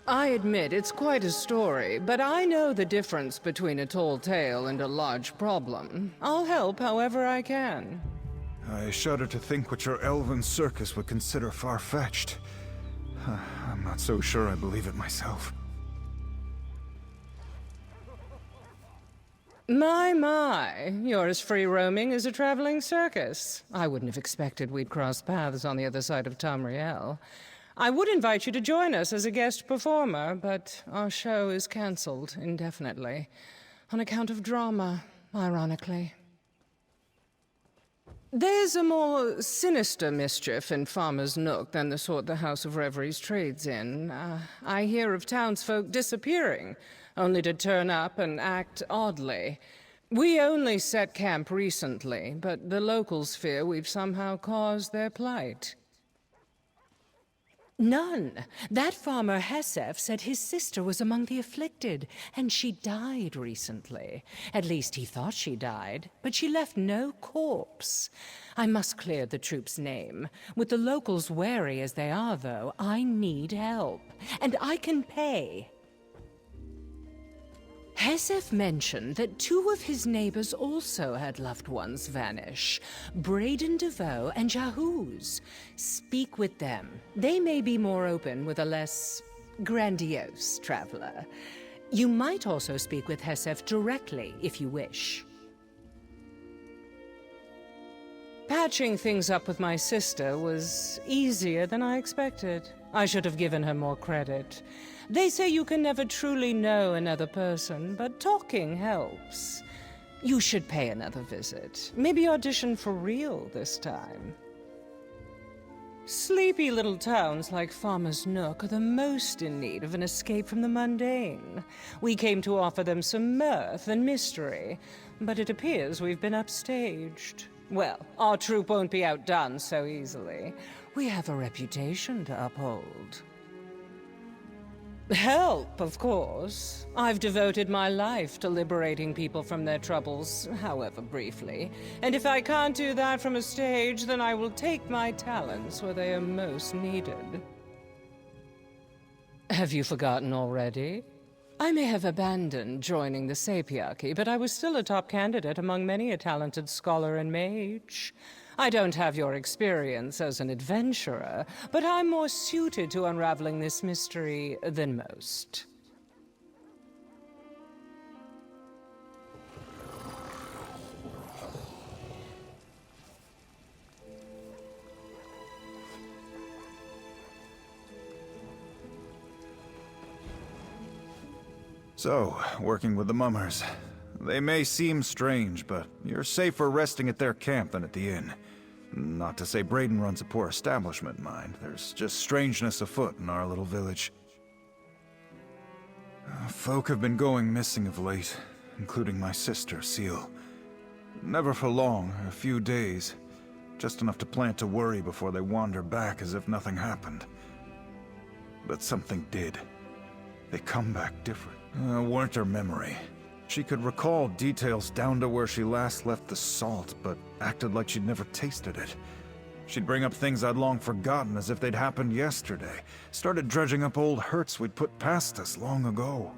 I admit it's quite a story, but I know the difference between a tall tale and a large problem. I'll help however I can. I shudder to think what your elven circus would consider far-fetched. I'm not so sure I believe it myself. My, you're as free-roaming as a traveling circus. I wouldn't have expected we'd cross paths on the other side of Tamriel. I would invite you to join us as a guest performer, but our show is cancelled indefinitely. On account of drama, ironically. There's a more sinister mischief in Farmer's Nook than the sort the House of Reveries trades in. I hear of townsfolk disappearing, only to turn up and act oddly. We only set camp recently, but the locals fear we've somehow caused their plight. None. That farmer Hesef said his sister was among the afflicted, and she died recently. At least he thought she died, but she left no corpse. I must clear the troupe's name. With the locals wary as they are, though, I need help, and I can pay. Hesef mentioned that two of his neighbors also had loved ones vanish, Braden DeVoe and Jahuz. Speak with them. They may be more open with a less grandiose traveler. You might also speak with Hesef directly, if you wish. Patching things up with my sister was easier than I expected. I should have given her more credit. They say you can never truly know another person, but talking helps. You should pay another visit. Maybe audition for real this time. Sleepy little towns like Farmer's Nook are the most in need of an escape from the mundane. We came to offer them some mirth and mystery, but it appears we've been upstaged. Well, our troupe won't be outdone so easily. We have a reputation to uphold. Help, of course. I've devoted my life to liberating people from their troubles, however briefly. And if I can't do that from a stage, then I will take my talents where they are most needed. Have you forgotten already? I may have abandoned joining the Sapiarchy, but I was still a top candidate among many a talented scholar and mage. I don't have your experience as an adventurer, but I'm more suited to unraveling this mystery than most. So, working with the mummers. They may seem strange, but you're safer resting at their camp than at the inn. Not to say Braden runs a poor establishment, mind. There's just strangeness afoot in our little village. Folk have been going missing of late, including my sister, Seal. Never for long, a few days. Just enough to plant a worry before they wander back as if nothing happened. But something did. They come back different. Weren't her memory. She could recall details down to where she last left the salt, but acted like she'd never tasted it. She'd bring up things I'd long forgotten as if they'd happened yesterday. Started dredging up old hurts we'd put past us long ago.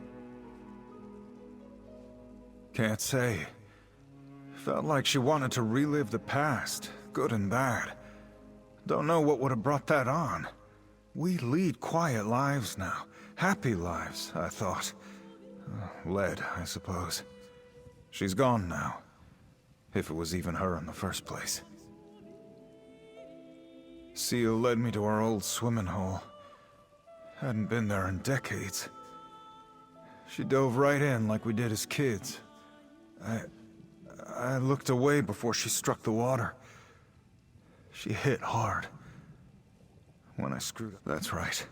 Can't say. Felt like she wanted to relive the past, good and bad. Don't know what would have brought that on. We lead quiet lives now. Happy lives, I thought. Led, I suppose. She's gone now. If it was even her in the first place. Seal led me to our old swimming hole. Hadn't been there in decades. She dove right in like we did as kids. I looked away before she struck the water. She hit hard. When I screwed up, that's right.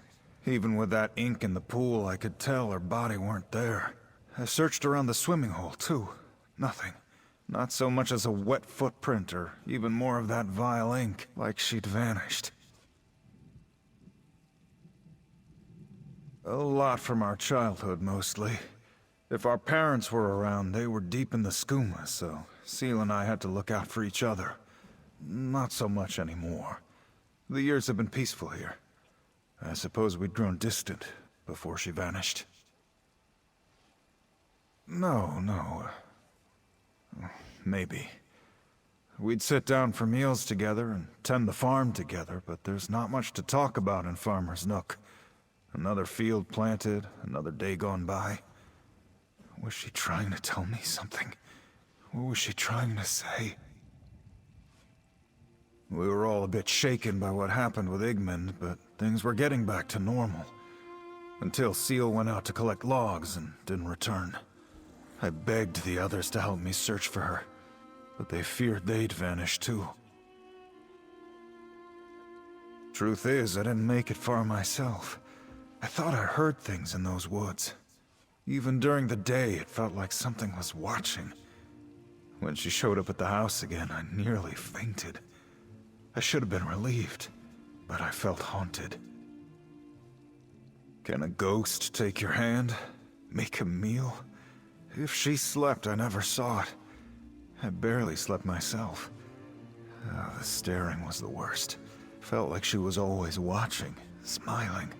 Even with that ink in the pool, I could tell her body weren't there. I searched around the swimming hole, too. Nothing. Not so much as a wet footprint, or even more of that vile ink, like she'd vanished. A lot from our childhood, mostly. If our parents were around, they were deep in the skooma, so Seal and I had to look out for each other. Not so much anymore. The years have been peaceful here. I suppose we'd grown distant, before she vanished. No. Maybe. We'd sit down for meals together and tend the farm together, but there's not much to talk about in Farmer's Nook. Another field planted, another day gone by. Was she trying to tell me something? What was she trying to say? We were all a bit shaken by what happened with Igmund, but things were getting back to normal. Until Seal went out to collect logs and didn't return. I begged the others to help me search for her, but they feared they'd vanish too. Truth is, I didn't make it far myself. I thought I heard things in those woods. Even during the day, it felt like something was watching. When she showed up at the house again, I nearly fainted. I should have been relieved, but I felt haunted. Can a ghost take your hand? Make a meal? If she slept, I never saw it. I barely slept myself. The staring was the worst. Felt like she was always watching, smiling.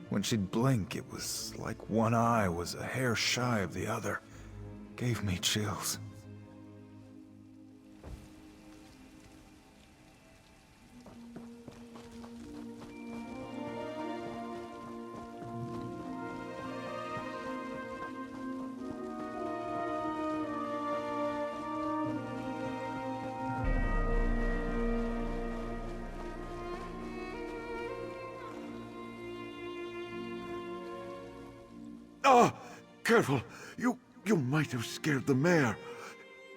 When she'd blink, it was like one eye was a hair shy of the other. Gave me chills. Ah! Careful! You might have scared the mayor.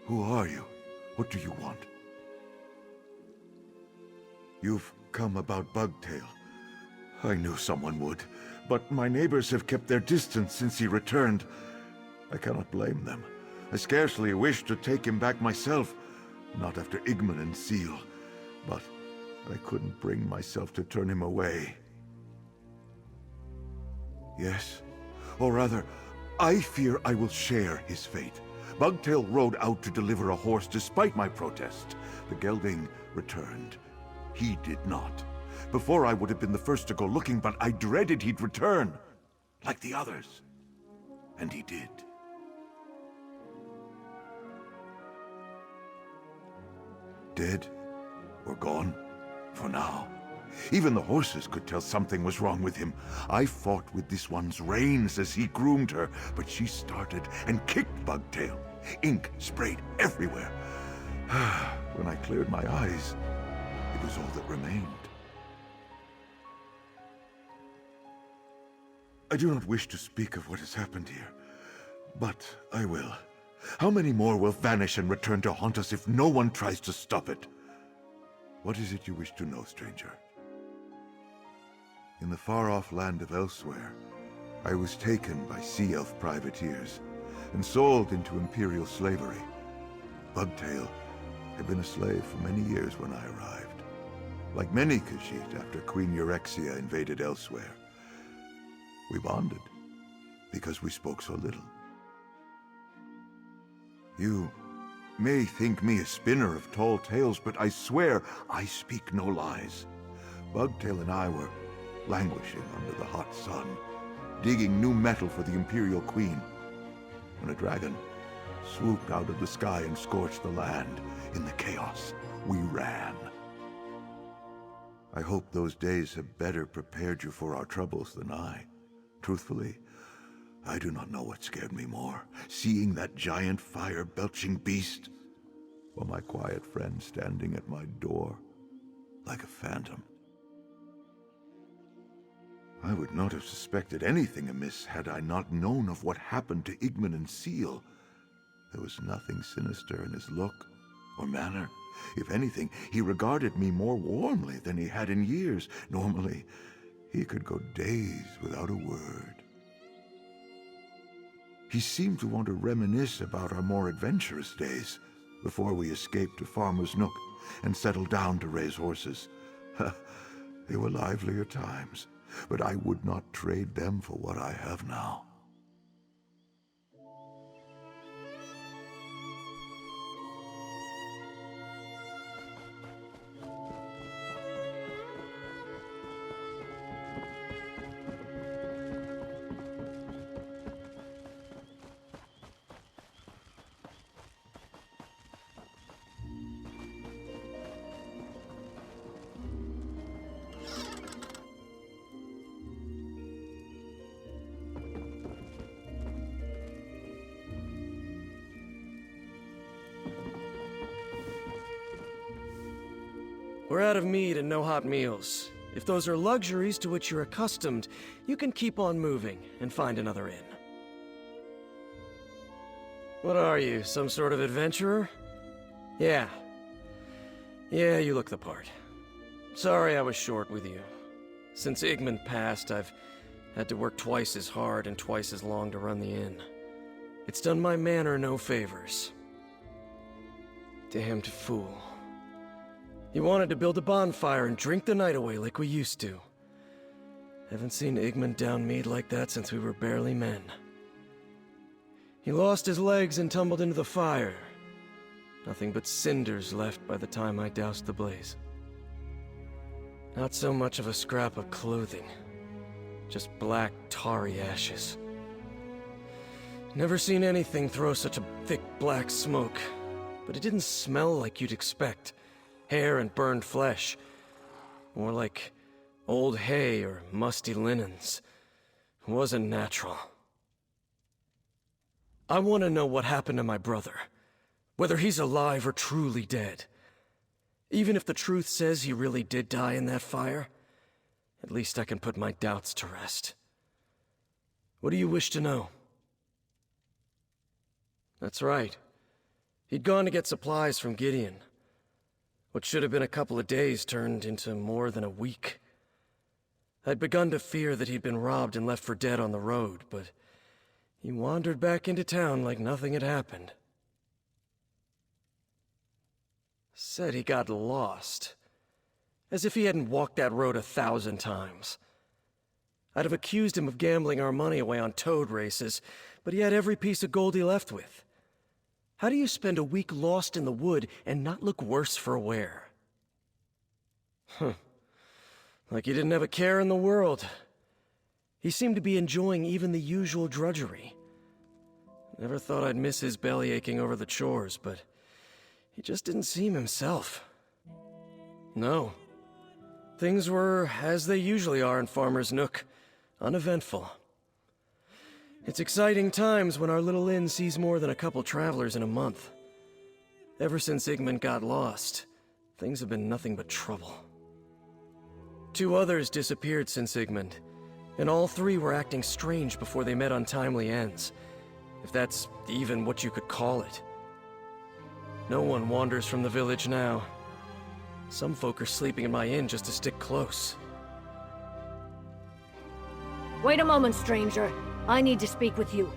Who are you? What do you want? You've come about Bugtail. I knew someone would, but my neighbors have kept their distance since he returned. I cannot blame them. I scarcely wish to take him back myself, not after Igmund and Seal, but I couldn't bring myself to turn him away. Yes, or rather, I fear I will share his fate. Bugtail rode out to deliver a horse despite my protest. The gelding returned. He did not. Before I would have been the first to go looking, but I dreaded he'd return, like the others. And he did. Dead or gone, for now. Even the horses could tell something was wrong with him. I fought with this one's reins as he groomed her, but she started and kicked Bugtail. Ink sprayed everywhere. When I cleared my eyes, it was all that remained. I do not wish to speak of what has happened here, but I will. How many more will vanish and return to haunt us if no one tries to stop it? What is it you wish to know, stranger? In the far-off land of Elsewhere, I was taken by sea elf privateers and sold into imperial slavery. Bugtail had been a slave for many years when I arrived. Like many Khajiit after Queen Eurexia invaded Elsewhere. We bonded because we spoke so little. You may think me a spinner of tall tales, but I swear I speak no lies. Bugtail and I were languishing under the hot sun, digging new metal for the Imperial Queen, when a dragon swooped out of the sky and scorched the land. In the chaos, we ran. I hope those days have better prepared you for our troubles than I. Truthfully, I do not know what scared me more, seeing that giant fire-belching beast, or my quiet friend standing at my door like a phantom. I would not have suspected anything amiss had I not known of what happened to Igmund and Seal. There was nothing sinister in his look or manner. If anything, he regarded me more warmly than he had in years. Normally, he could go days without a word. He seemed to want to reminisce about our more adventurous days, before we escaped to Farmer's Nook and settled down to raise horses. They were livelier times, but I would not trade them for what I have now. We're out of meat and no hot meals. If those are luxuries to which you're accustomed, you can keep on moving and find another inn. What are you, some sort of adventurer? Yeah. Yeah, you look the part. Sorry I was short with you. Since Igmund passed, I've had to work twice as hard and twice as long to run the inn. It's done my manor no favors. Damned fool. He wanted to build a bonfire and drink the night away like we used to. Haven't seen Igmund down mead like that since we were barely men. He lost his legs and tumbled into the fire. Nothing but cinders left by the time I doused the blaze. Not so much of a scrap of clothing. Just black, tarry ashes. Never seen anything throw such a thick black smoke, but it didn't smell like you'd expect. Hair and burned flesh. More like old hay or musty linens. It wasn't natural. I want to know what happened to my brother. Whether he's alive or truly dead. Even if the truth says he really did die in that fire, at least I can put my doubts to rest. What do you wish to know? That's right. He'd gone to get supplies from Gideon. What should have been a couple of days turned into more than a week. I'd begun to fear that he'd been robbed and left for dead on the road, but he wandered back into town like nothing had happened. Said he got lost. As if he hadn't walked that road 1,000 times. I'd have accused him of gambling our money away on toad races, but he had every piece of gold he left with. How do you spend a week lost in the wood and not look worse for wear? Like he didn't have a care in the world. He seemed to be enjoying even the usual drudgery. Never thought I'd miss his belly aching over the chores, but he just didn't seem himself. No. Things were as they usually are in Farmer's Nook, uneventful. It's exciting times when our little inn sees more than a couple travelers in a month. Ever since Igmund got lost, things have been nothing but trouble. 2 others disappeared since Igmund, and all 3 were acting strange before they met untimely ends, if that's even what you could call it. No one wanders from the village now. Some folk are sleeping in my inn just to stick close. Wait a moment, stranger. I need to speak with you.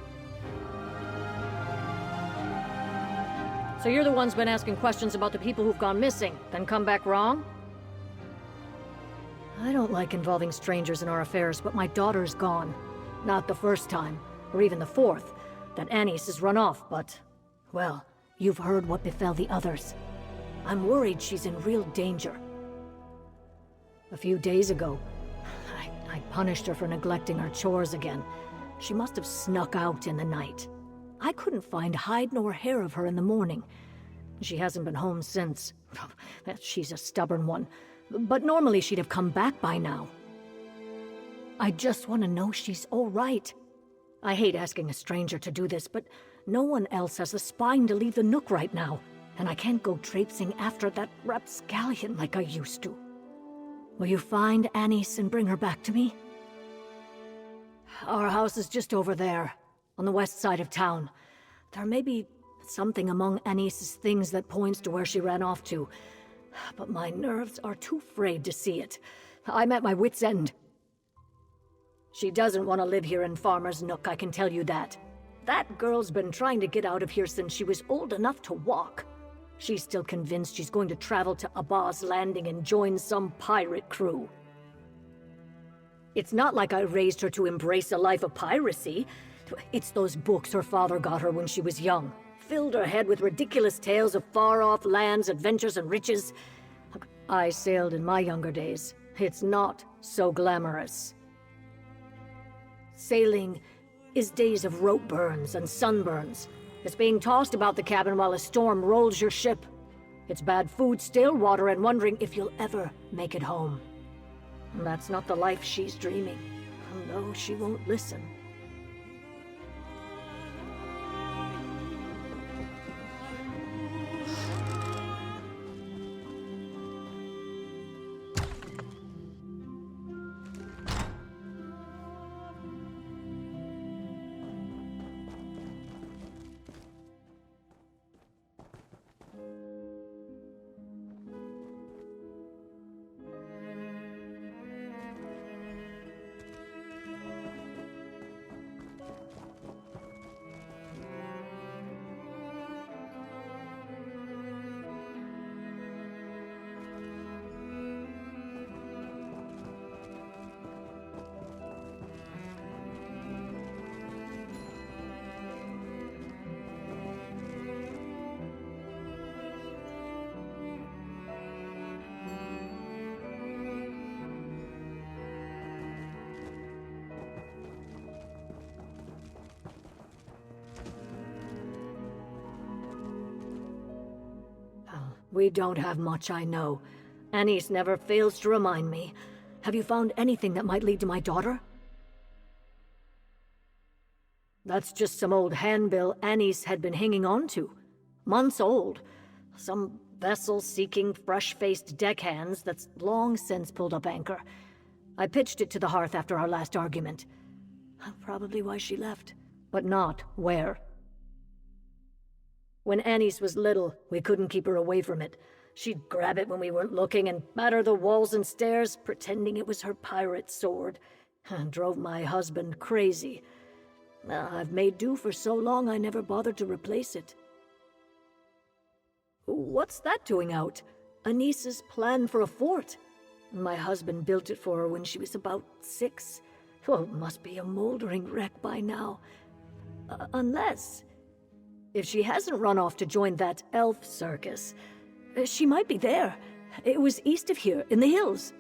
So you're the one's been asking questions about the people who've gone missing, then come back wrong? I don't like involving strangers in our affairs, but my daughter's gone. Not the first time, or even the 4th, that Annis has run off, but... well, you've heard what befell the others. I'm worried she's in real danger. A few days ago, I punished her for neglecting her chores again. She must have snuck out in the night. I couldn't find hide nor hair of her in the morning. She hasn't been home since. She's a stubborn one. But normally she'd have come back by now. I just want to know she's all right. I hate asking a stranger to do this, but no one else has the spine to leave the Nook right now. And I can't go traipsing after that rapscallion like I used to. Will you find Annis and bring her back to me? Our house is just over there, on the west side of town. There may be something among Annis's things that points to where she ran off to, but my nerves are too frayed to see it. I'm at my wit's end. She doesn't want to live here in Farmer's Nook, I can tell you that. That girl's been trying to get out of here since she was old enough to walk. She's still convinced she's going to travel to Abba's Landing and join some pirate crew. It's not like I raised her to embrace a life of piracy. It's those books her father got her when she was young. Filled her head with ridiculous tales of far-off lands, adventures, and riches. I sailed in my younger days. It's not so glamorous. Sailing is days of rope burns and sunburns. It's being tossed about the cabin while a storm rolls your ship. It's bad food, stale water, and wondering if you'll ever make it home. And that's not the life she's dreaming. Oh no, she won't listen. We don't have much, I know. Anise never fails to remind me. Have you found anything that might lead to my daughter? That's just some old handbill Anise had been hanging on to. Months old. Some vessel seeking fresh-faced deckhands that's long since pulled up anchor. I pitched it to the hearth after our last argument. Probably why she left, but not where. When Anise was little, we couldn't keep her away from it. She'd grab it when we weren't looking and batter the walls and stairs, pretending it was her pirate sword. Drove my husband crazy. I've made do for so long I never bothered to replace it. What's that doing out? Anice's plan for a fort. My husband built it for her when she was about 6. Oh, it must be a moldering wreck by now. Unless... If she hasn't run off to join that elf circus, she might be there. It was east of here, in the hills.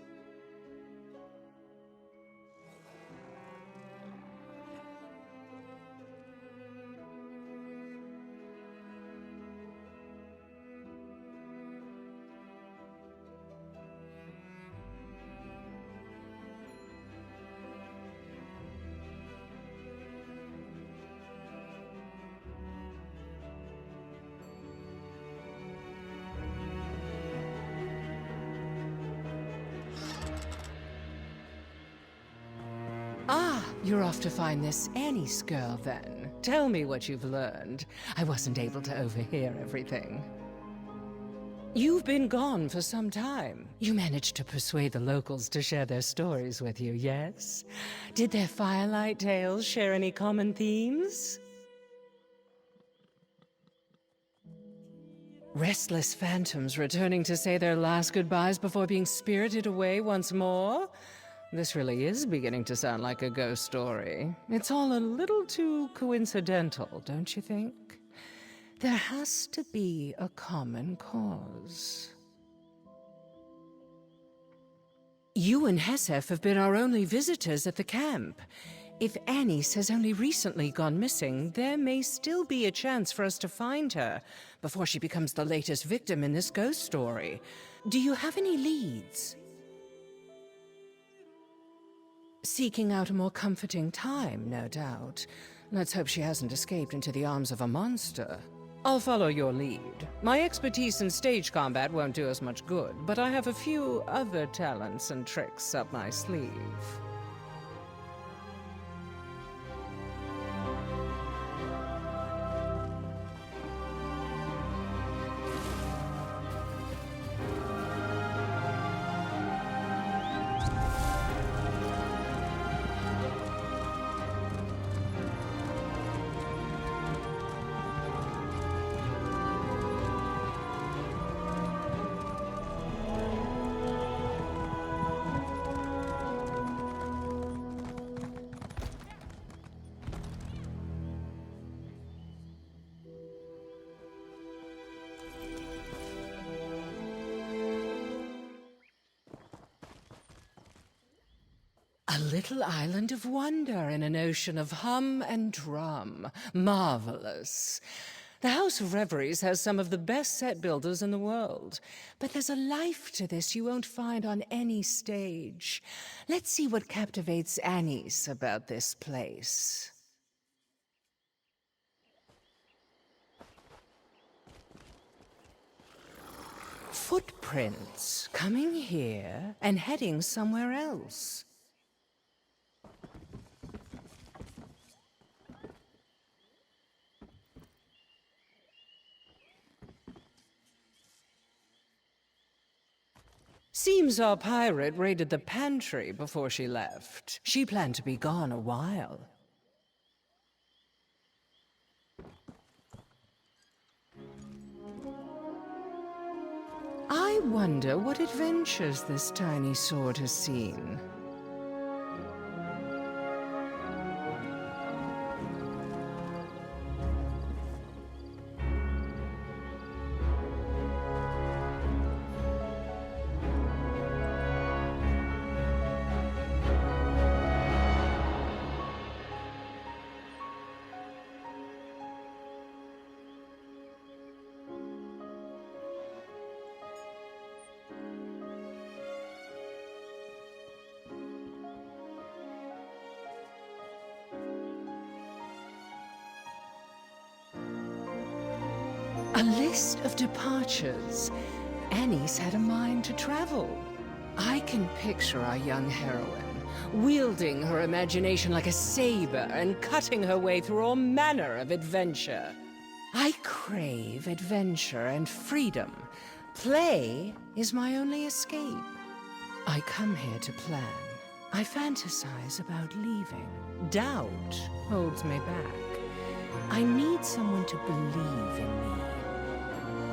Ah, you're off to find this Anise girl, then. Tell me what you've learned. I wasn't able to overhear everything. You've been gone for some time. You managed to persuade the locals to share their stories with you, yes? Did their firelight tales share any common themes? Restless phantoms returning to say their last goodbyes before being spirited away once more? This really is beginning to sound like a ghost story. It's all a little too coincidental, don't you think? There has to be a common cause. You and Hesef have been our only visitors at the camp. If Anise has only recently gone missing, there may still be a chance for us to find her before she becomes the latest victim in this ghost story. Do you have any leads? Seeking out a more comforting time, no doubt. Let's hope she hasn't escaped into the arms of a monster. I'll follow your lead. My expertise in stage combat won't do us much good, but I have a few other talents and tricks up my sleeve. A little island of wonder in an ocean of hum and drum. Marvelous. The House of Reveries has some of the best set builders in the world. But there's a life to this you won't find on any stage. Let's see what captivates Anise about this place. Footprints coming here and heading somewhere else. Seems our pirate raided the pantry before she left. She planned to be gone a while. I wonder what adventures this tiny sword has seen. A list of departures. Annie's had a mind to travel. I can picture our young heroine, wielding her imagination like a saber and cutting her way through all manner of adventure. I crave adventure and freedom. Play is my only escape. I come here to plan. I fantasize about leaving. Doubt holds me back. I need someone to believe in me.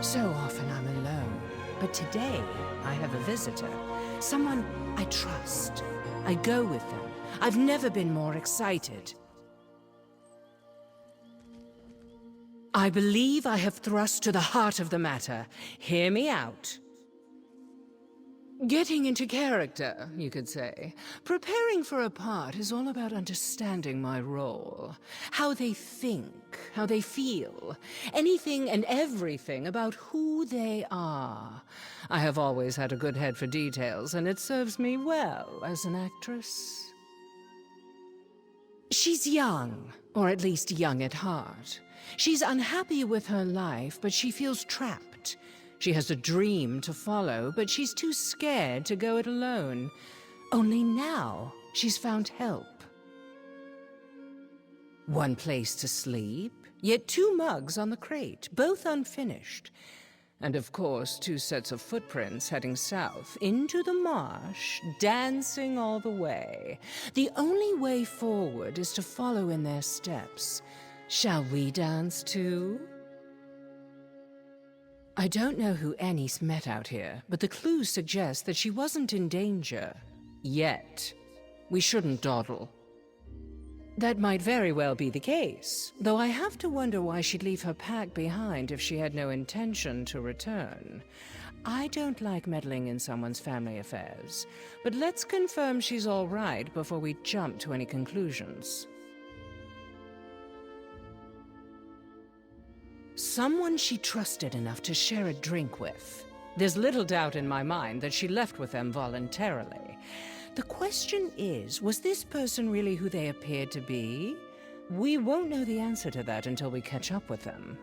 So often I'm alone, but today I have a visitor. Someone I trust. I go with them. I've never been more excited. I believe I have thrust to the heart of the matter. Hear me out. Getting into character, you could say. Preparing for a part is all about understanding my role. How they think, how they feel. Anything and everything about who they are. I have always had a good head for details, and it serves me well as an actress. She's young, or at least young at heart. She's unhappy with her life, but she feels trapped. She has a dream to follow, but she's too scared to go it alone. Only now she's found help. One place to sleep, yet 2 mugs on the crate, both unfinished. And of course, 2 sets of footprints heading south, into the marsh, dancing all the way. The only way forward is to follow in their steps. Shall we dance too? I don't know who Annie's met out here, but the clues suggest that she wasn't in danger. Yet. We shouldn't dawdle. That might very well be the case, though I have to wonder why she'd leave her pack behind if she had no intention to return. I don't like meddling in someone's family affairs, but let's confirm she's all right before we jump to any conclusions. Someone she trusted enough to share a drink with. There's little doubt in my mind that she left with them voluntarily. The question is, was this person really who they appeared to be? We won't know the answer to that until we catch up with them.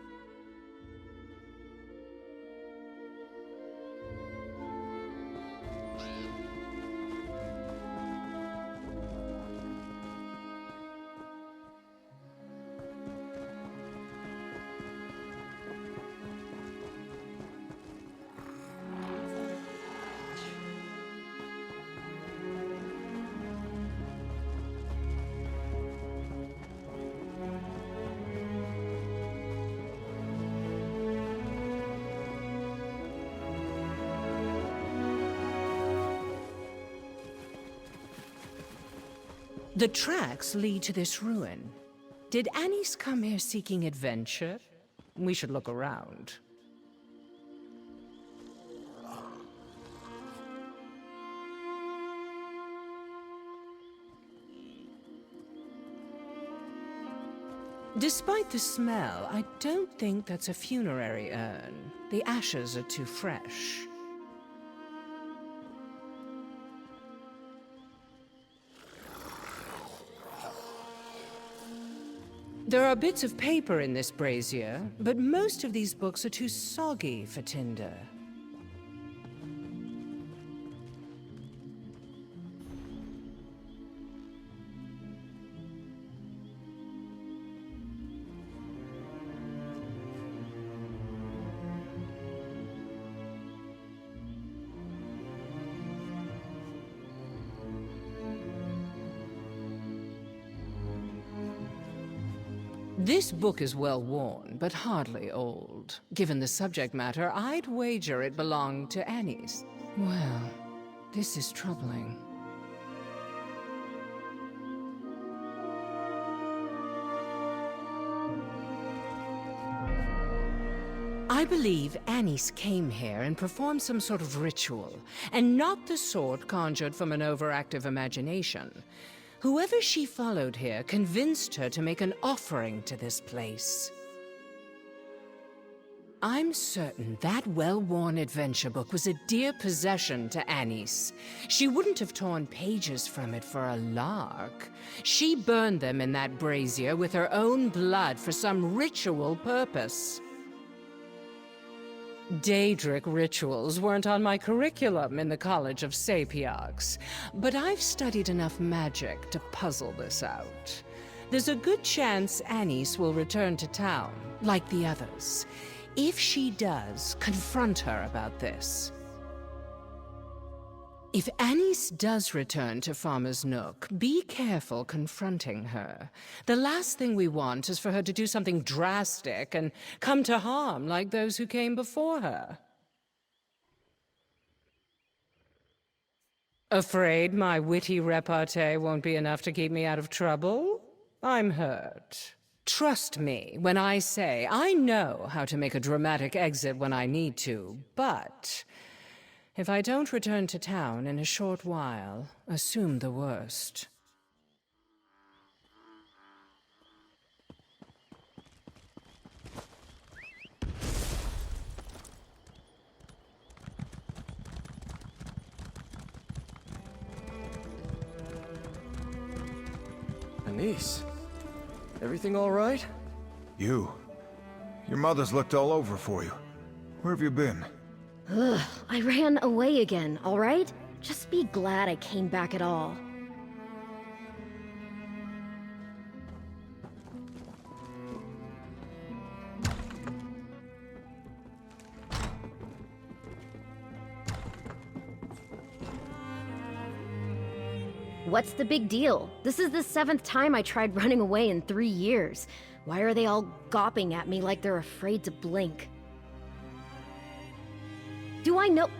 The tracks lead to this ruin. Did Annie's come here seeking adventure? We should look around. Despite the smell, I don't think that's a funerary urn. The ashes are too fresh. There are bits of paper in this brazier, but most of these books are too soggy for tinder. This book is well worn, but hardly old. Given the subject matter, I'd wager it belonged to Annie's. Well, this is troubling. I believe Annie's came here and performed some sort of ritual, and not the sort conjured from an overactive imagination. Whoever she followed here convinced her to make an offering to this place. I'm certain that well-worn adventure book was a dear possession to Annie's. She wouldn't have torn pages from it for a lark. She burned them in that brazier with her own blood for some ritual purpose. Daedric rituals weren't on my curriculum in the College of Sapiarchs, but I've studied enough magic to puzzle this out. There's a good chance Anise will return to town, like the others. If she does, confront her about this. If Anise does return to Farmer's Nook, be careful confronting her. The last thing we want is for her to do something drastic and come to harm like those who came before her. Afraid my witty repartee won't be enough to keep me out of trouble? I'm hurt. Trust me when I say I know how to make a dramatic exit when I need to, but if I don't return to town in a short while, assume the worst. Anise, everything all right? You? Your mother's looked all over for you. Where have you been? Ugh, I ran away again, all right? Just be glad I came back at all. What's the big deal? This is the 7th time I tried running away in 3 years. Why are they all gawping at me like they're afraid to blink? Do I know?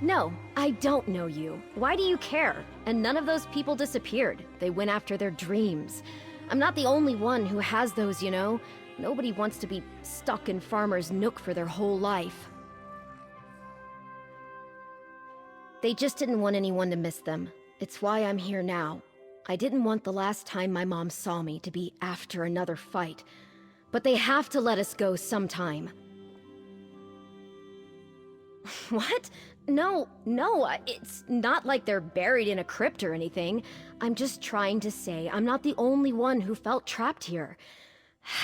No, I don't know you. Why do you care? And none of those people disappeared. They went after their dreams. I'm not the only one who has those, you know? Nobody wants to be stuck in Farmer's Nook for their whole life. They just didn't want anyone to miss them. It's why I'm here now. I didn't want the last time my mom saw me to be after another fight. But they have to let us go sometime. What? No, it's not like they're buried in a crypt or anything. I'm just trying to say I'm not the only one who felt trapped here.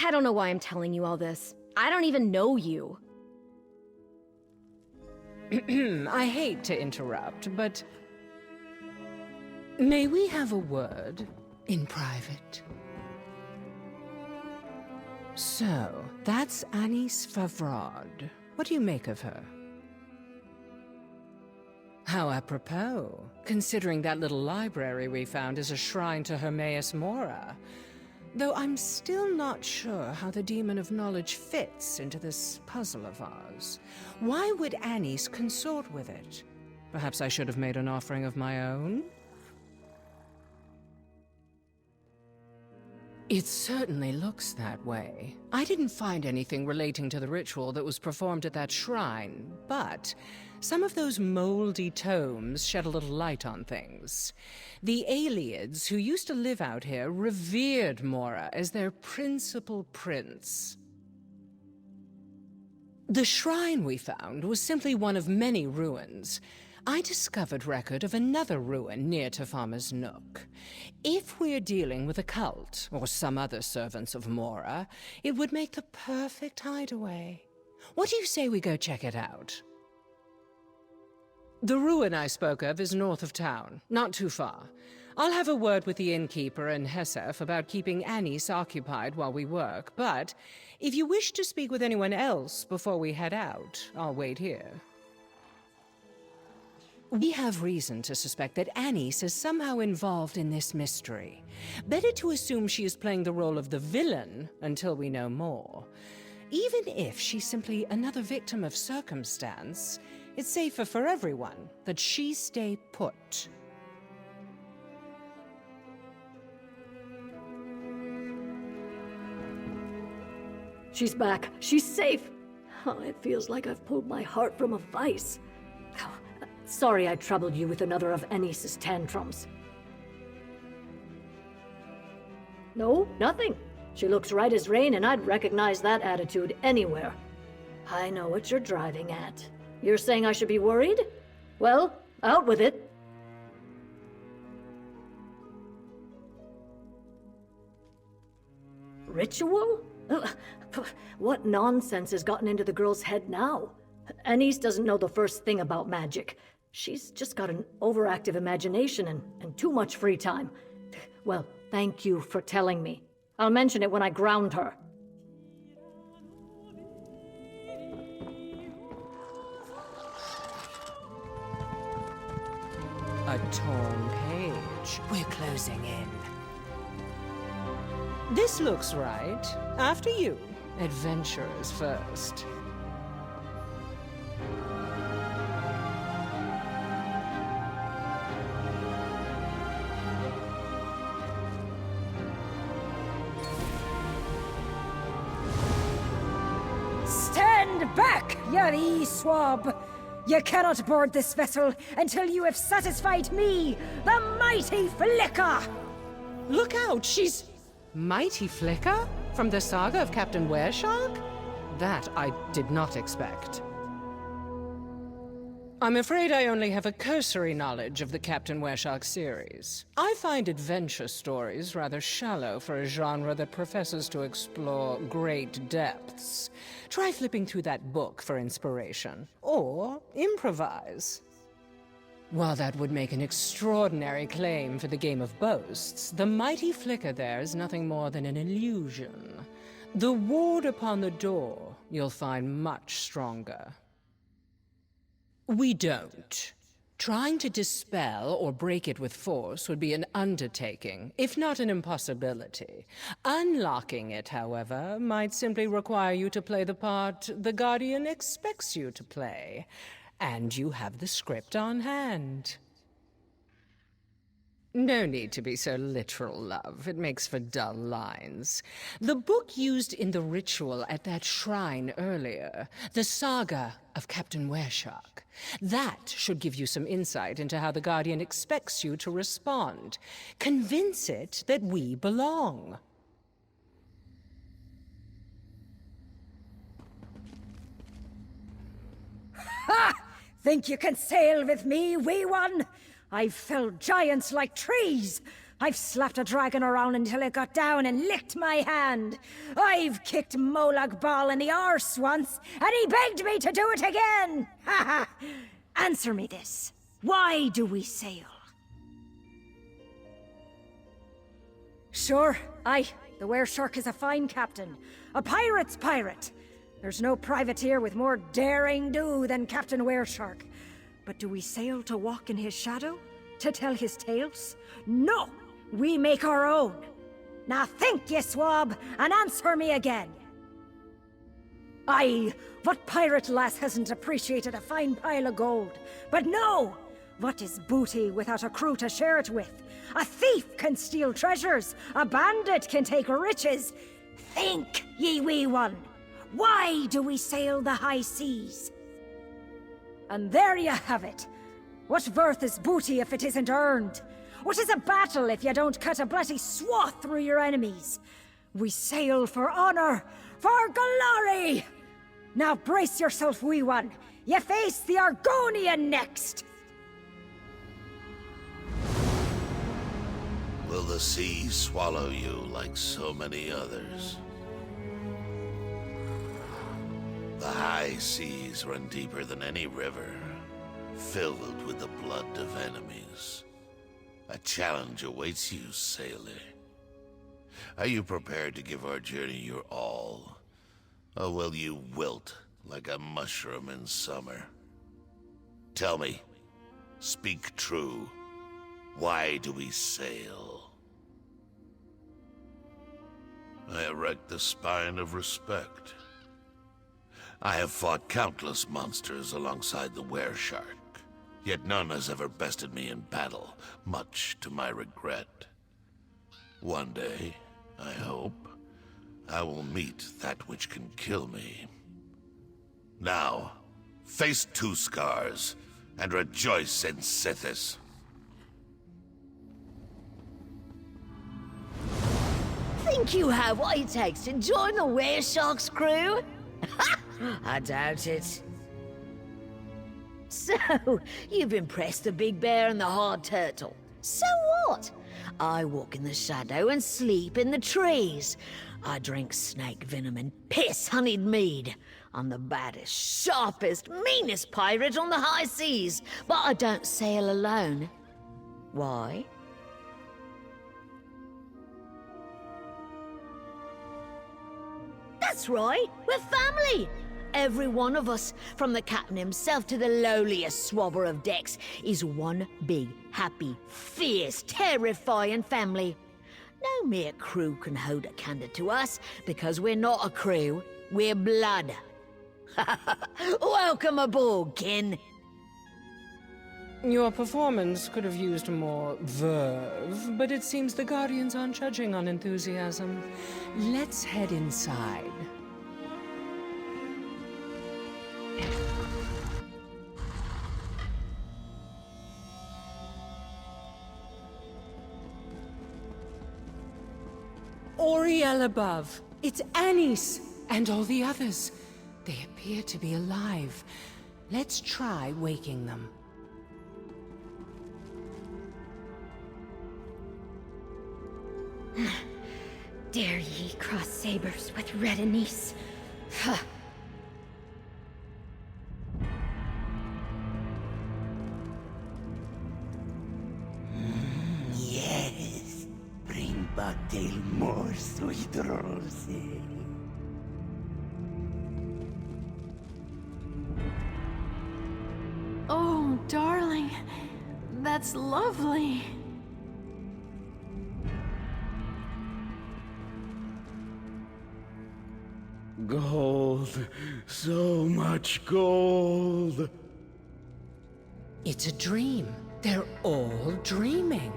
I don't know why I'm telling you all this. I don't even know you. I hate to interrupt, but may we have a word in private? So, that's Anise Favrod. What do you make of her? How apropos, considering that little library we found is a shrine to Hermaeus Mora. Though I'm still not sure how the Demon of Knowledge fits into this puzzle of ours. Why would Anise consort with it? Perhaps I should have made an offering of my own? It certainly looks that way. I didn't find anything relating to the ritual that was performed at that shrine, but some of those moldy tomes shed a little light on things. The Aliads who used to live out here revered Mora as their principal prince. The shrine we found was simply one of many ruins. I discovered record of another ruin near to Farmer's Nook. If we're dealing with a cult, or some other servants of Mora, it would make the perfect hideaway. What do you say we go check it out? The ruin I spoke of is north of town, not too far. I'll have a word with the innkeeper and Hesef about keeping Anise occupied while we work, but if you wish to speak with anyone else before we head out, I'll wait here. We have reason to suspect that Anise is somehow involved in this mystery. Better to assume she is playing the role of the villain until we know more. Even if she's simply another victim of circumstance, it's safer for everyone that she stay put. She's back. She's safe. Oh, it feels like I've pulled my heart from a vice. Oh, sorry I troubled you with another of Anise's tantrums. No, nothing. She looks right as rain, and I'd recognize that attitude anywhere. I know what you're driving at. You're saying I should be worried? Well, out with it. Ritual? Ugh, what nonsense has gotten into the girl's head now? Anise doesn't know the first thing about magic. She's just got an overactive imagination and too much free time. Well, thank you for telling me. I'll mention it when I ground her. A torn page. We're closing in. This looks right. After you. Adventurers first. Stand back, you swab! You cannot board this vessel until you have satisfied me, the mighty Flicker! Look out, she's... Mighty Flicker? From the saga of Captain Wereshark? That I did not expect. I'm afraid I only have a cursory knowledge of the Captain Wereshark series. I find adventure stories rather shallow for a genre that professes to explore great depths. Try flipping through that book for inspiration. Or improvise. While that would make an extraordinary claim for the game of boasts, the mighty flicker there is nothing more than an illusion. The ward upon the door you'll find much stronger. We don't. Trying to dispel or break it with force would be an undertaking, if not an impossibility. Unlocking it, however, might simply require you to play the part the Guardian expects you to play. And you have the script on hand. No need to be so literal, love. It makes for dull lines. The book used in the ritual at that shrine earlier, the saga of Captain Wereshark. That should give you some insight into how the Guardian expects you to respond. Convince it that we belong. Ha! Think you can sail with me, wee one? I've felled giants like trees. I've slapped a dragon around until it got down and licked my hand. I've kicked Molag Bal in the arse once, and he begged me to do it again. Ha ha! Answer me this. Why do we sail? Sure, aye. The Wereshark is a fine captain. A pirate's pirate. There's no privateer with more daring do than Captain Wereshark. But do we sail to walk in his shadow? To tell his tales? No! We make our own. Now think, ye swab, and answer me again. Aye, what pirate lass hasn't appreciated a fine pile of gold? But no! What is booty without a crew to share it with? A thief can steal treasures. A bandit can take riches. Think, ye wee one. Why do we sail the high seas? And there you have it. What worth is booty if it isn't earned? What is a battle if you don't cut a bloody swath through your enemies? We sail for honor, for glory! Now brace yourself, wee one. You face the Argonian next! Will the sea swallow you like so many others? The high seas run deeper than any river, filled with the blood of enemies. A challenge awaits you, sailor. Are you prepared to give our journey your all? Or will you wilt like a mushroom in summer? Tell me, speak true. Why do we sail? I erect the spine of respect. I have fought countless monsters alongside the Wereshark, yet none has ever bested me in battle, much to my regret. One day, I hope, I will meet that which can kill me. Now, face Two Scars, and rejoice in Sithis. Think you have what it takes to join the Wereshark's crew? I doubt it. So, you've impressed the Big Bear and the Hard Turtle. So what? I walk in the shadow and sleep in the trees. I drink snake venom and piss honeyed mead. I'm the baddest, sharpest, meanest pirate on the high seas, but I don't sail alone. Why? That's right, we're family! Every one of us, from the captain himself to the lowliest swabber of decks, is one big, happy, fierce, terrifying family. No mere crew can hold a candle to us, because we're not a crew, we're blood. Welcome aboard, kin. Your performance could have used more verve, but it seems the Guardians aren't judging on enthusiasm. Let's head inside. Oriel above. It's Anis and all the others. They appear to be alive. Let's try waking them. Dare ye cross sabers with Red Anise? Yes, bring Bugtail more sweet rose. Oh, darling, that's lovely. Gold, so much gold. It's a dream. They're all dreaming.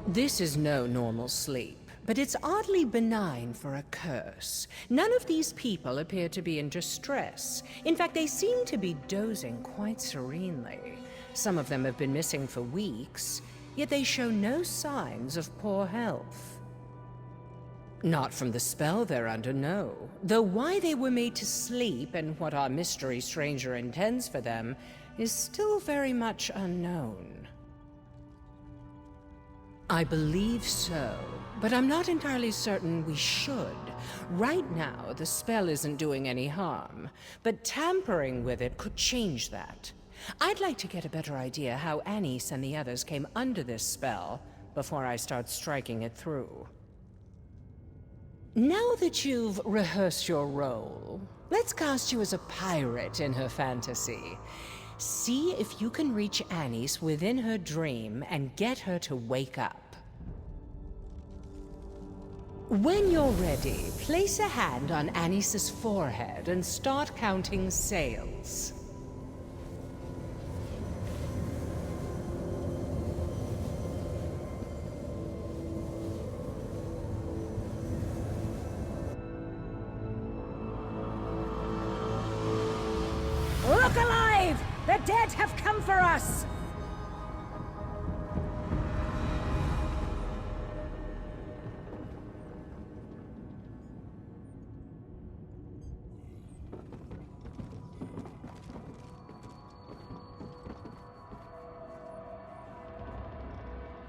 This is no normal sleep, but it's oddly benign for a curse. None of these people appear to be in distress. In fact, they seem to be dozing quite serenely. Some of them have been missing for weeks, yet they show no signs of poor health. Not from the spell they're under, no. Though why they were made to sleep and what our mystery stranger intends for them is still very much unknown. I believe so, but I'm not entirely certain we should. Right now, the spell isn't doing any harm, but tampering with it could change that. I'd like to get a better idea how Anis and the others came under this spell before I start striking it through. Now that you've rehearsed your role, let's cast you as a pirate in her fantasy. See if you can reach Anis within her dream and get her to wake up. When you're ready, place a hand on Anis's forehead and start counting sails. Look alive! The dead have come for us!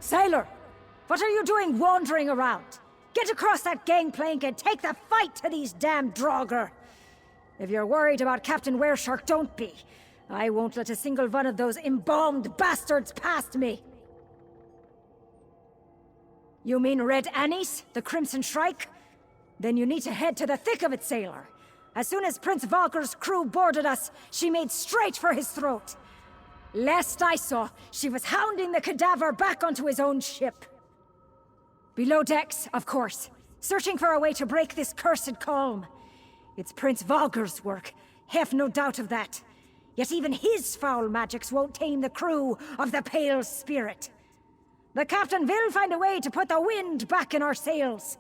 Sailor! What are you doing wandering around? Get across that gangplank and take the fight to these damn Draugr! If you're worried about Captain Wereshark, don't be. I won't let a single one of those embalmed bastards past me. You mean Red Anis, the Crimson Shrike? Then you need to head to the thick of it, sailor. As soon as Prince Valker's crew boarded us, she made straight for his throat. Last I saw, she was hounding the cadaver back onto his own ship. Below decks, of course, searching for a way to break this cursed calm. It's Prince Valker's work, have no doubt of that. Yet even his foul magics won't tame the crew of the Pale Spirit. The captain will find a way to put the wind back in our sails.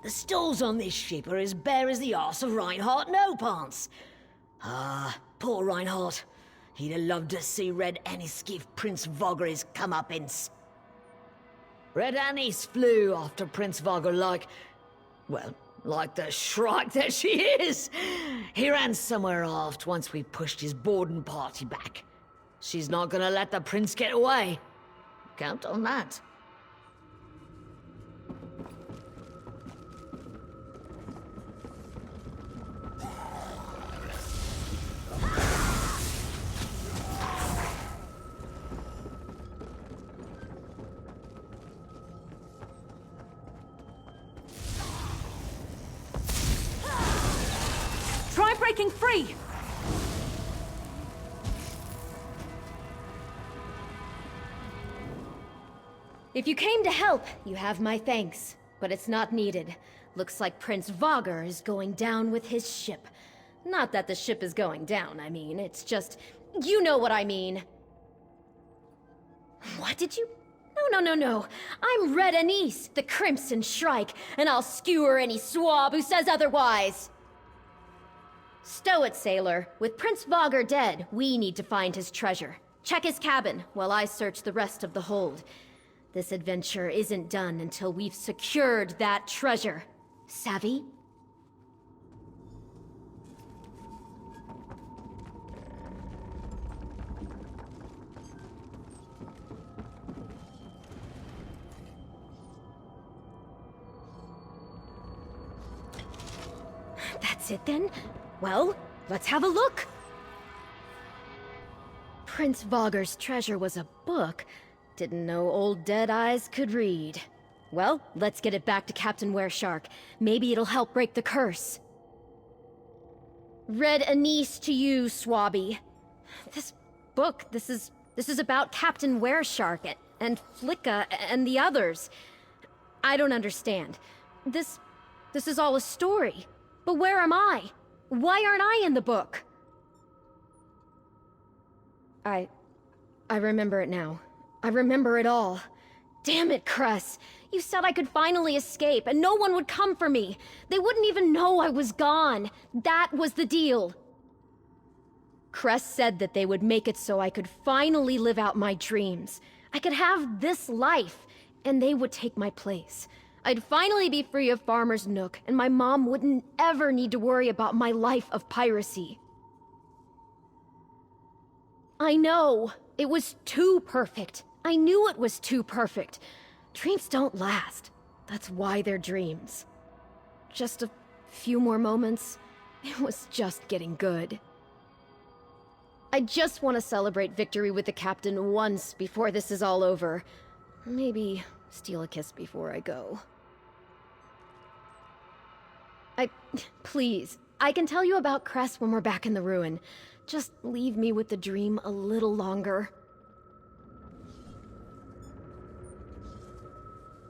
The stalls on this ship are as bare as the arse of Reinhardt No-Pants. Ah, poor Reinhardt. He'd have loved to see Red Anis give Prince Vogger his comeuppance. Red Anis flew after Prince Vogger like... well, Like the shrike that she is. He ran somewhere aft once we pushed his boarding party back. She's not gonna let the prince get away. Count on that. Try breaking free! If you came to help, you have my thanks. But it's not needed. Looks like Prince Vogger is going down with his ship. Not that the ship is going down, I mean. It's just... You know what I mean. What did you... No. I'm Red Anise, the Crimson Shrike, and I'll skewer any swab who says otherwise. Stow it, sailor. With Prince Vogger dead, we need to find his treasure. Check his cabin, while I search the rest of the hold. This adventure isn't done until we've secured that treasure. Savvy? That's it then? Well, let's have a look. Prince Vogger's treasure was a book. Didn't know old Deadeyes could read. Well, let's get it back to Captain Wereshark. Maybe it'll help break the curse. Red Anise to you, Swabby. This book, this is about Captain Wereshark and Flicka and the others. I don't understand. This is all a story. But where am I? Why aren't I in the book? I remember it now. I remember it all. Damn it, Cress. You said I could finally escape, and no one would come for me. They wouldn't even know I was gone. That was the deal. Cress said that they would make it so I could finally live out my dreams. I could have this life, and they would take my place. I'd finally be free of Farmer's Nook, and my mom wouldn't ever need to worry about my life of piracy. I know. It was too perfect. I knew it was too perfect. Dreams don't last. That's why they're dreams. Just a few more moments. It was just getting good. I just want to celebrate victory with the captain once before this is all over. Maybe steal a kiss before I go. Please, I can tell you about Cress when we're back in the ruin. Just leave me with the dream a little longer.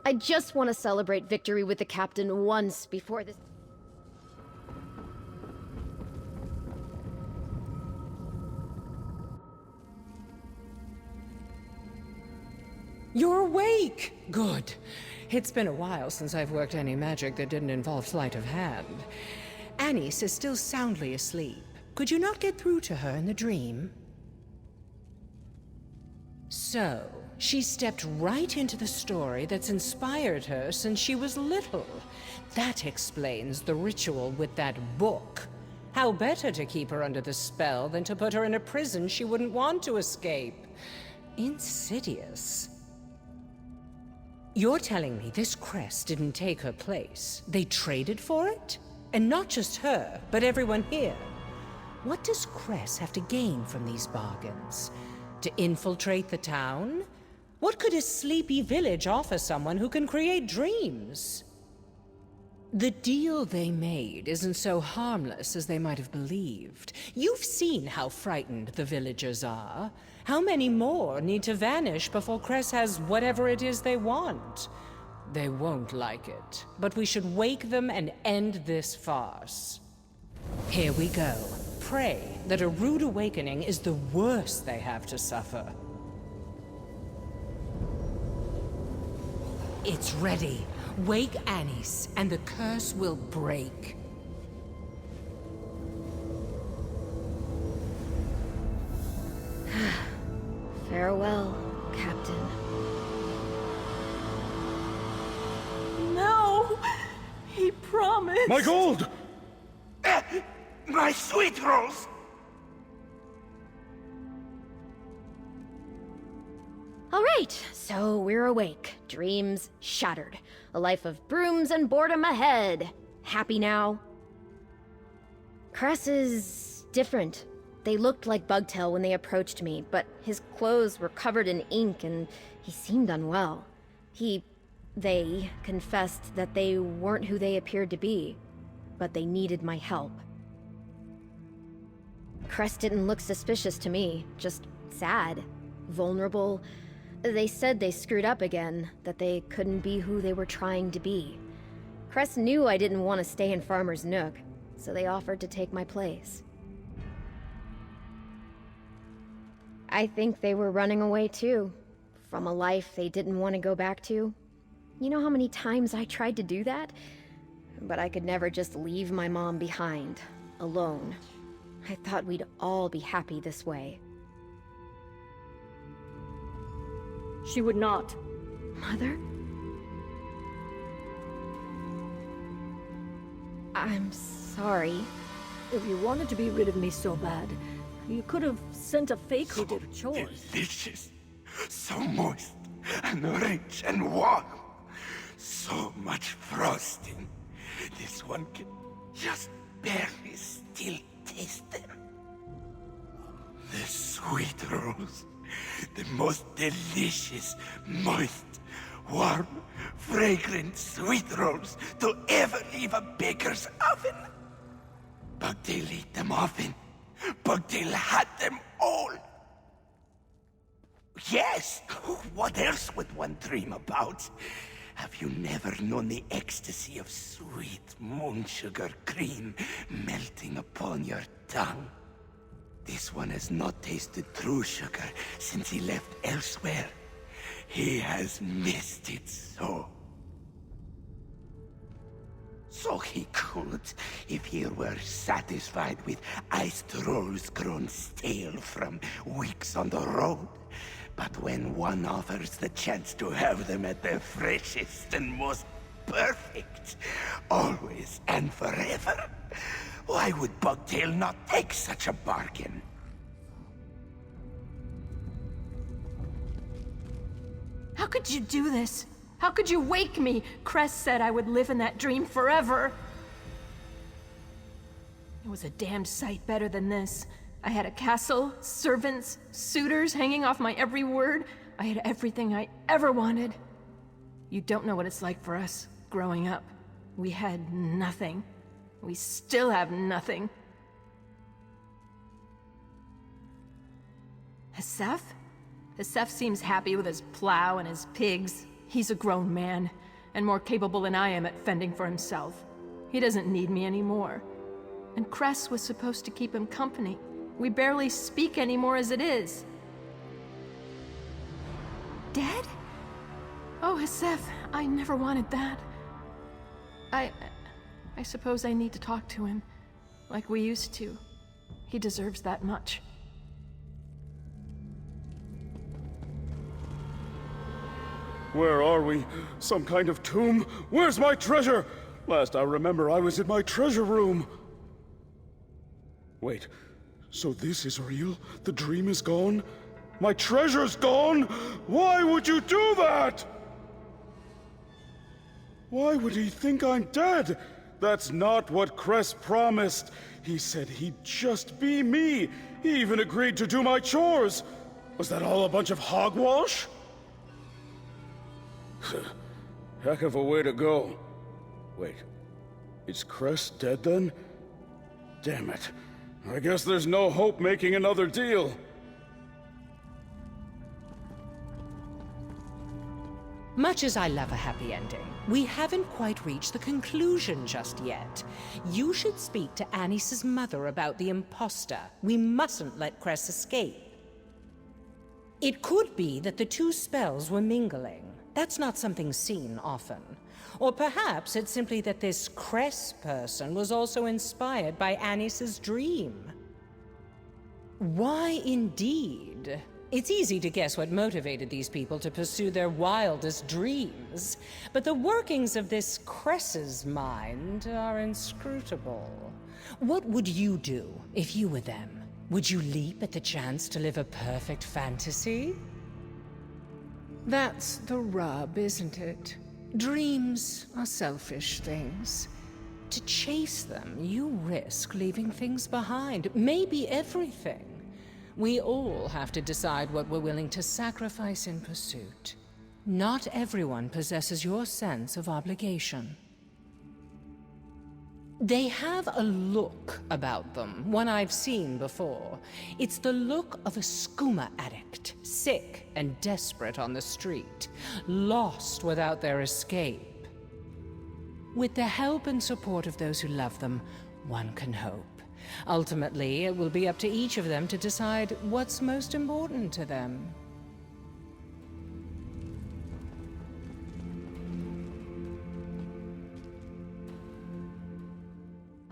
I just want to celebrate victory with the captain once before this... You're awake! Good. It's been a while since I've worked any magic that didn't involve sleight of hand. Anise is still soundly asleep. Could you not get through to her in the dream? So, she stepped right into the story that's inspired her since she was little. That explains the ritual with that book. How better to keep her under the spell than to put her in a prison she wouldn't want to escape? Insidious. You're telling me this Cress didn't take her place? They traded for it? And not just her, but everyone here. What does Cress have to gain from these bargains? To infiltrate the town? What could a sleepy village offer someone who can create dreams? The deal they made isn't so harmless as they might have believed. You've seen how frightened the villagers are. How many more need to vanish before Cress has whatever it is they want? They won't like it, but we should wake them and end this farce. Here we go. Pray that a rude awakening is the worst they have to suffer. It's ready. Wake Anise, and the curse will break. Farewell, Captain. No! He promised. My gold! My sweet rolls! All right, so we're awake. Dreams shattered. A life of brooms and boredom ahead. Happy now? Cress is different. They looked like Bugtail when they approached me, but his clothes were covered in ink and he seemed unwell. They confessed that they weren't who they appeared to be, but they needed my help. Cress didn't look suspicious to me, just sad, vulnerable. They said they screwed up again, that they couldn't be who they were trying to be. Cress knew I didn't want to stay in Farmer's Nook, so they offered to take my place. I think they were running away too, from a life they didn't want to go back to. You know how many times I tried to do that? But I could never just leave my mom behind, alone. I thought we'd all be happy this way. She would not. Mother? I'm sorry. If you wanted to be rid of me so bad, you could have sent a fake who did chores. Delicious. So moist and rich and warm. So much frosting. This one can just barely still taste them. The sweet rolls. The most delicious, moist, warm, fragrant sweet rolls to ever leave a baker's oven. Bugtail ate them often. Bugtail had them all. Yes, what else would one dream about? Have you never known the ecstasy of sweet moon sugar cream melting upon your tongue? This one has not tasted true sugar since he left elsewhere. He has missed it so. So he could, if he were satisfied with iced rolls grown stale from weeks on the road. But when one offers the chance to have them at their freshest and most perfect, always and forever, why would Bugtail not take such a bargain? How could you do this? How could you wake me? Cress said I would live in that dream forever. It was a damned sight better than this. I had a castle, servants, suitors hanging off my every word. I had everything I ever wanted. You don't know what it's like for us, growing up. We had nothing. We still have nothing. Hesef? Hesef seems happy with his plow and his pigs. He's a grown man, and more capable than I am at fending for himself. He doesn't need me anymore. And Cress was supposed to keep him company. We barely speak anymore as it is. Dead? Oh, Hesef, I never wanted that. I suppose I need to talk to him, like we used to. He deserves that much. Where are we? Some kind of tomb? Where's my treasure? Last I remember, I was in my treasure room. Wait, so this is real? The dream is gone? My treasure's gone? Why would you do that? Why would he think I'm dead? That's not what Cress promised. He said he'd just be me. He even agreed to do my chores. Was that all a bunch of hogwash? Heck of a way to go. Wait, is Cress dead then? Damn it. I guess there's no hope making another deal. Much as I love a happy ending, we haven't quite reached the conclusion just yet. You should speak to Anis's mother about the imposter. We mustn't let Cress escape. It could be that the two spells were mingling. That's not something seen often. Or perhaps it's simply that this Cress person was also inspired by Anis's dream. Why indeed? It's easy to guess what motivated these people to pursue their wildest dreams, but the workings of this Cress's mind are inscrutable. What would you do if you were them? Would you leap at the chance to live a perfect fantasy? That's the rub, isn't it? Dreams are selfish things. To chase them, you risk leaving things behind, maybe everything. We all have to decide what we're willing to sacrifice in pursuit. Not everyone possesses your sense of obligation. They have a look about them, one I've seen before. It's the look of a skooma addict, sick and desperate on the street, lost without their escape. With the help and support of those who love them, one can hope. Ultimately, it will be up to each of them to decide what's most important to them.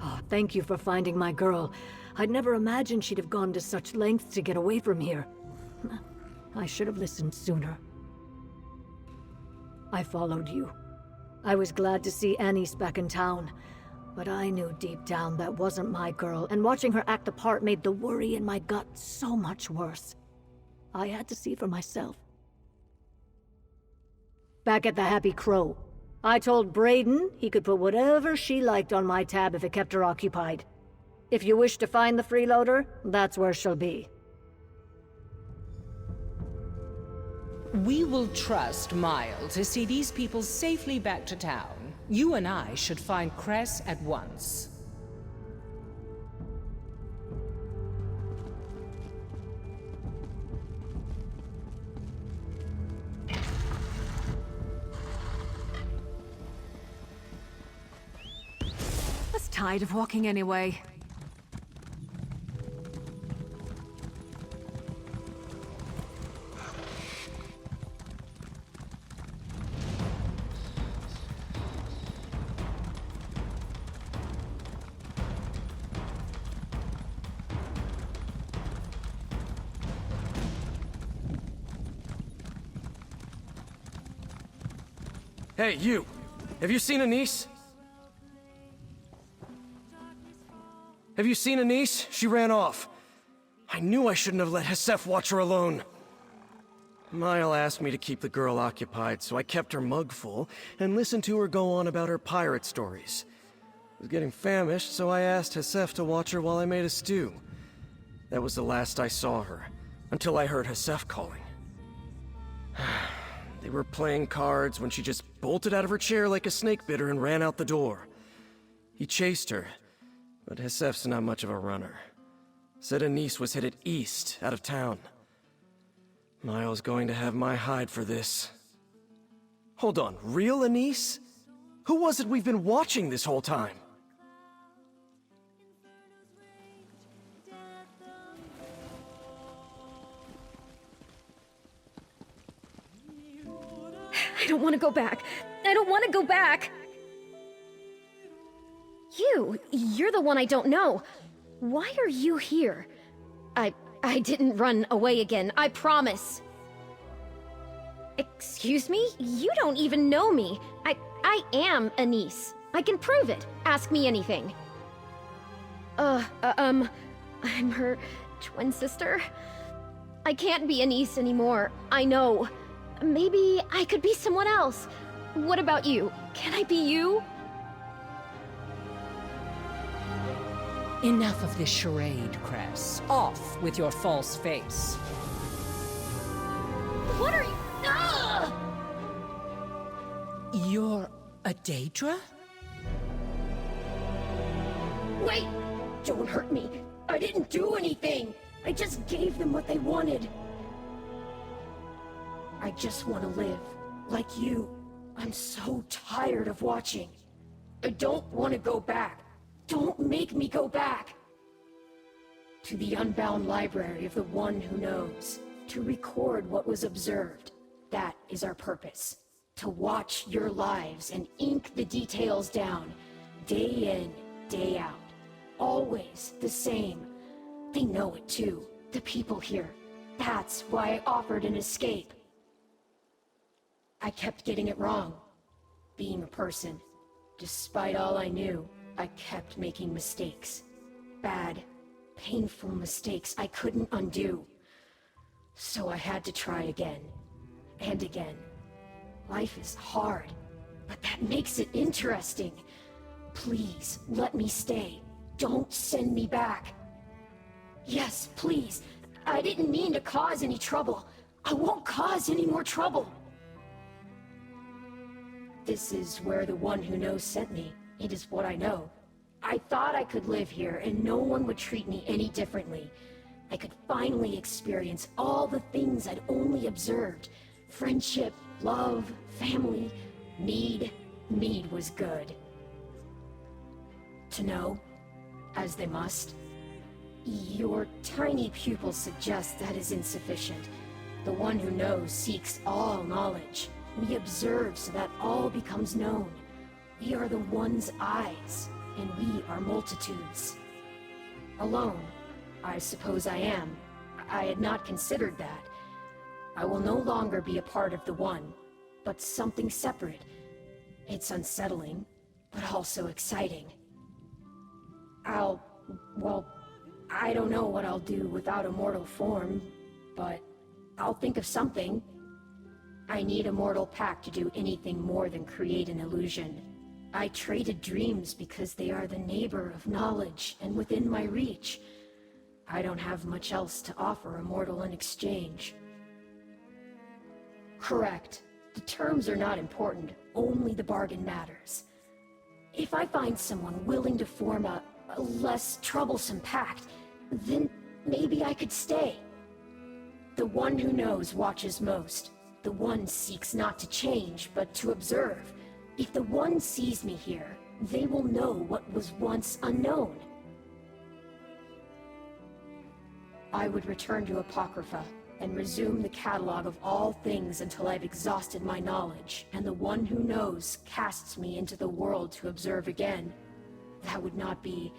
Oh, thank you for finding my girl. I'd never imagined she'd have gone to such lengths to get away from here. I should have listened sooner. I followed you. I was glad to see Annie's back in town. But I knew deep down that wasn't my girl, and watching her act the part made the worry in my gut so much worse. I had to see for myself. Back at the Happy Crow, I told Brayden he could put whatever she liked on my tab if it kept her occupied. If you wish to find the freeloader, that's where she'll be. We will trust Mile to see these people safely back to town. You and I should find Cress at once. I was tired of walking anyway. Hey, you! Have you seen Anise? Have you seen Anise? She ran off. I knew I shouldn't have let Hesef watch her alone. Mile asked me to keep the girl occupied, so I kept her mug full and listened to her go on about her pirate stories. I was getting famished, so I asked Hesef to watch her while I made a stew. That was the last I saw her, until I heard Hesef calling. They were playing cards when she just bolted out of her chair like a snake biter and ran out the door. He chased her, but Hesef's not much of a runner. Said Anise was headed east, out of town. Miles going to have my hide for this. Hold on, real Anise? Who was it we've been watching this whole time? I don't want to go back. I don't want to go back. You're the one I don't know. Why are you here? I didn't run away again, I promise. Excuse me? You don't even know me. I am Anise. I can prove it. Ask me anything. I'm her twin sister. I can't be Anise anymore. I know. Maybe I could be someone else. What about you? Can I be you? Enough of this charade, Cress. Off with your false face. What are you? Ah! You're a Daedra? Wait! Don't hurt me. I didn't do anything. I just gave them what they wanted. I just want to live, like you. I'm so tired of watching. I don't want to go back. Don't make me go back. To the unbound library of the one who knows. To record what was observed. That is our purpose. To watch your lives and ink the details down. Day in, day out. Always the same. They know it too, the people here. That's why I offered an escape. I kept getting it wrong. Being a person, despite all I knew, I kept making mistakes. Bad, painful mistakes I couldn't undo. So I had to try again. And again. Life is hard, but that makes it interesting. Please, let me stay. Don't send me back. Yes, please. I didn't mean to cause any trouble. I won't cause any more trouble. This is where the one who knows sent me. It is what I know. I thought I could live here and no one would treat me any differently. I could finally experience all the things I'd only observed. Friendship, love, family, mead. Mead was good. To know, as they must. Your tiny pupil suggests that is insufficient. The one who knows seeks all knowledge. We observe so that all becomes known. We are the one's eyes, and we are multitudes. Alone, I suppose I am. I had not considered that. I will no longer be a part of the one, but something separate. It's unsettling, but also exciting. Well, I don't know what I'll do without a mortal form, but I'll think of something. I need a mortal pack to do anything more than create an illusion. I traded dreams because they are the neighbor of knowledge and within my reach. I don't have much else to offer a mortal in exchange. Correct. The terms are not important, only the bargain matters. If I find someone willing to form a less troublesome pact, then maybe I could stay. The one who knows watches most. The one seeks not to change, but to observe. If the one sees me here, they will know what was once unknown. I would return to Apocrypha and resume the catalog of all things until I've exhausted my knowledge, and the one who knows casts me into the world to observe again. That would not be,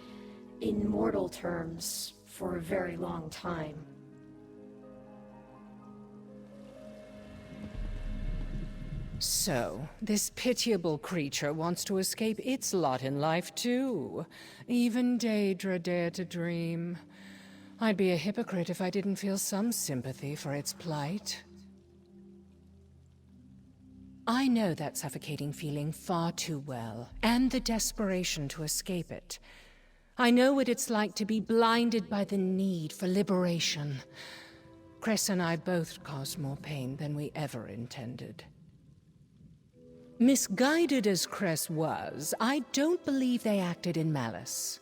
in mortal terms, for a very long time. So, this pitiable creature wants to escape its lot in life, too. Even Daedra dared to dream. I'd be a hypocrite if I didn't feel some sympathy for its plight. I know that suffocating feeling far too well, and the desperation to escape it. I know what it's like to be blinded by the need for liberation. Cress and I both caused more pain than we ever intended. Misguided as Cress was, I don't believe they acted in malice.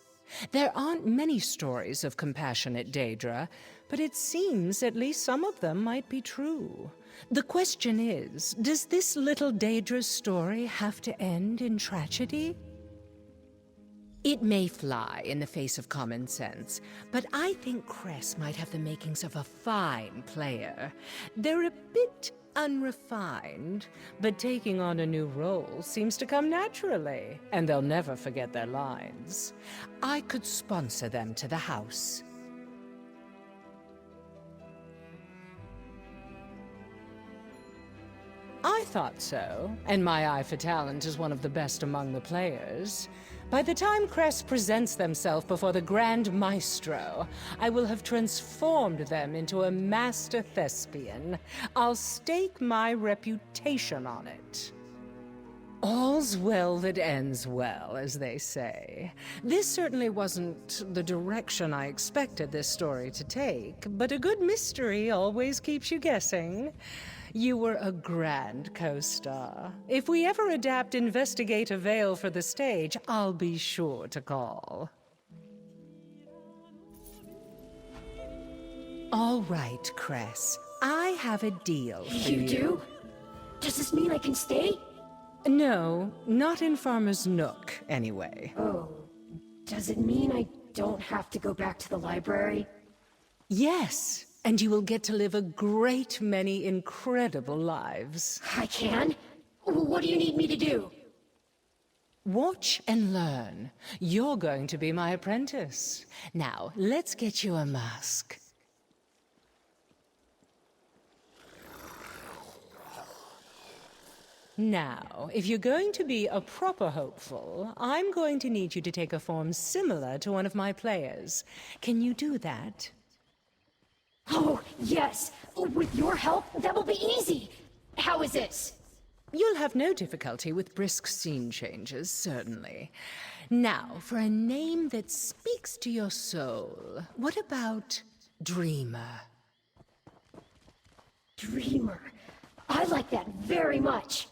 There aren't many stories of compassionate Daedra, but it seems at least some of them might be true. The question is, does this little Daedra's story have to end in tragedy? It may fly in the face of common sense, but I think Cress might have the makings of a fine player. They're a bit unrefined, but taking on a new role seems to come naturally, and they'll never forget their lines. I could sponsor them to the house. I thought so, and my eye for talent is one of the best among the players. By the time Cress presents themselves before the Grand Maestro, I will have transformed them into a master thespian. I'll stake my reputation on it. All's well that ends well, as they say. This certainly wasn't the direction I expected this story to take, but a good mystery always keeps you guessing. You were a grand co-star. If we ever adapt Investigator Vale for the stage, I'll be sure to call. All right, Cress. I have a deal for you. You do? Does this mean I can stay? No, not in Farmer's Nook, anyway. Oh. Does it mean I don't have to go back to the library? Yes. And you will get to live a great many incredible lives. I can? What do you need me to do? Watch and learn. You're going to be my apprentice. Now, let's get you a mask. Now, if you're going to be a proper hopeful, I'm going to need you to take a form similar to one of my players. Can you do that? Oh, yes! With your help, that will be easy! How is this? You'll have no difficulty with brisk scene changes, certainly. Now, for a name that speaks to your soul, what about Dreamer? Dreamer. I like that very much.